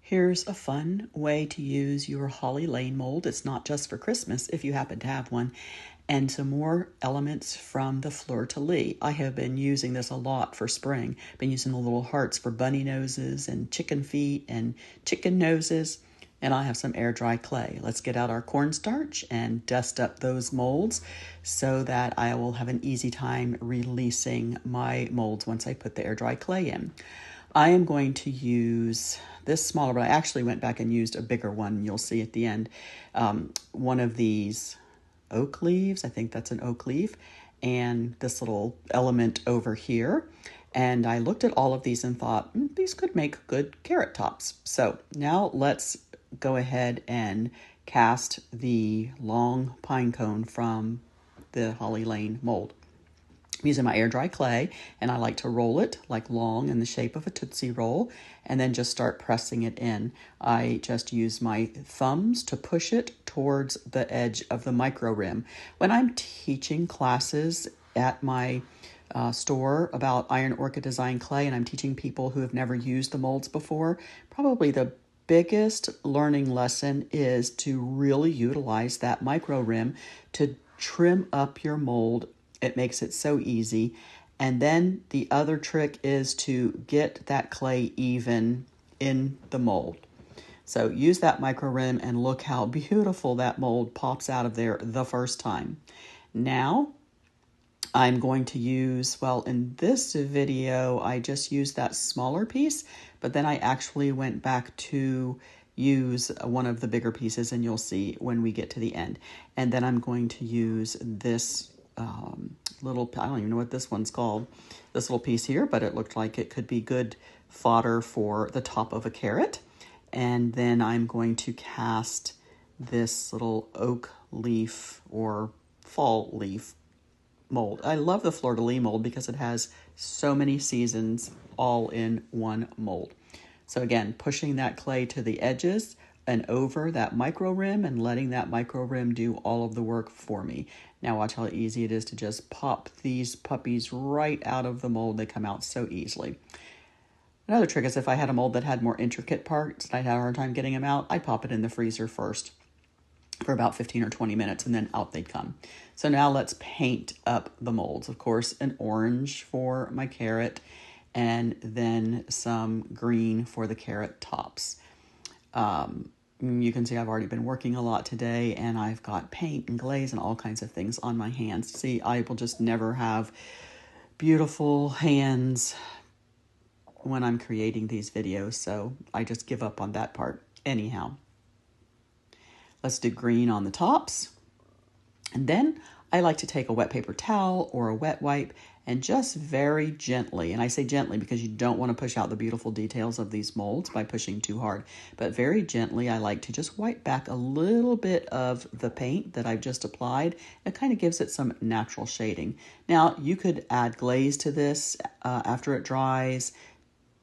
Here's a fun way to use your Hollylane mold. It's not just for Christmas if you happen to have one. And some more elements from the Fleur De Lis. I have been using this a lot for spring. Been using the little hearts for bunny noses and chicken feet and chicken noses. And I have some air dry clay. Let's get out our cornstarch and dust up those molds so that I will have an easy time releasing my molds once I put the air dry clay in. I am going to use this smaller, but I actually went back and used a bigger one. You'll see at the end. One of these oak leaves, I think that's an oak leaf, and this little element over here. And I looked at all of these and thought, these could make good carrot tops. So now let's go ahead and cast the long pine cone from the Hollylane mold. I'm using my air dry clay, and I like to roll it like long in the shape of a Tootsie Roll and then just start pressing it in. I just use my thumbs to push it towards the edge of the micro rim. When I'm teaching classes at my store about iron orchid design clay and I'm teaching people who have never used the molds before, probably the biggest learning lesson is to really utilize that micro rim to trim up your mold. It makes it so easy. And then the other trick is to get that clay even in the mold. So use that micro rim and look how beautiful that mold pops out of there the first time. Now I'm going to use, well, in this video, I just used that smaller piece, but then I actually went back to use one of the bigger pieces, and you'll see when we get to the end. And then I'm going to use this little, I don't even know what this one's called, this little piece here, but it looked like it could be good fodder for the top of a carrot. And then I'm going to cast this little oak leaf or fall leaf mold. I love the Fleur De Lis mold because it has so many seasons all in one mold. So again, pushing that clay to the edges and over that micro rim and letting that micro rim do all of the work for me. Now watch how easy it is to just pop these puppies right out of the mold. They come out so easily. Another trick is if I had a mold that had more intricate parts and I'd have a hard time getting them out, I'd pop it in the freezer first for about 15 or 20 minutes, and then out they'd come. So now let's paint up the molds. Of course, an orange for my carrot, and then some green for the carrot tops. You can see I've already been working a lot today, and I've got paint and glaze and all kinds of things on my hands. See, I will just never have beautiful hands when I'm creating these videos, so I just give up on that part. Anyhow, let's do green on the tops. And then I like to take a wet paper towel or a wet wipe and just very gently, and I say gently because you don't want to push out the beautiful details of these molds by pushing too hard, but very gently I like to just wipe back a little bit of the paint that I've just applied. It kind of gives it some natural shading. Now you could add glaze to this after it dries,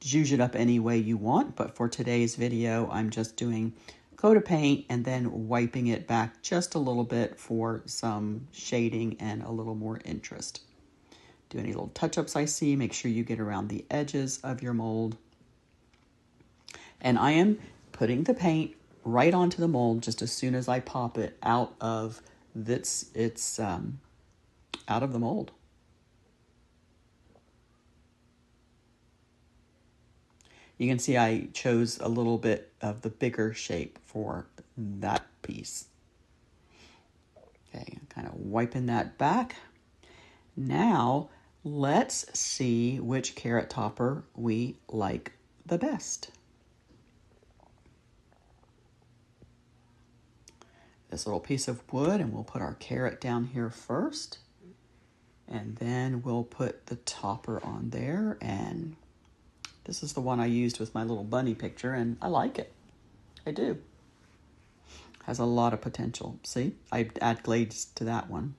zhuzh it up any way you want, but for today's video I'm just doing coat of paint and then wiping it back just a little bit for some shading and a little more interest. Do any little touch-ups I see, make sure you get around the edges of your mold. And I am putting the paint right onto the mold just as soon as I pop it out of out of the mold. You can see I chose a little bit of the bigger shape for that piece. Okay, kind of wiping that back. Now, let's see which carrot topper we like the best. This little piece of wood, and we'll put our carrot down here first. And then we'll put the topper on there, and this is the one I used with my little bunny picture, and I like it. I do. Has a lot of potential. See, I add glaze to that one.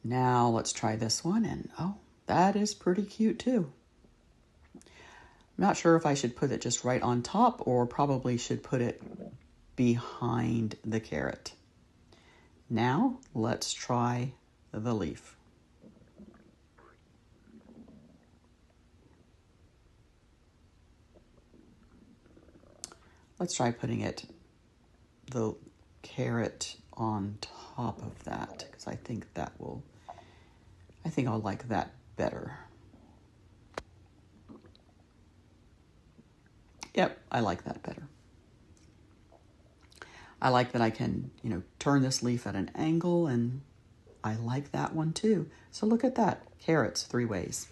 Now let's try this one, and oh, that is pretty cute too. I'm not sure if I should put it just right on top or probably should put it behind the carrot. Now let's try the leaf. Let's try putting the carrot on top of that, because I think I'll like that better. Yep, I like that better. I like that I can, turn this leaf at an angle, and I like that one too. So look at that, carrots 3 ways.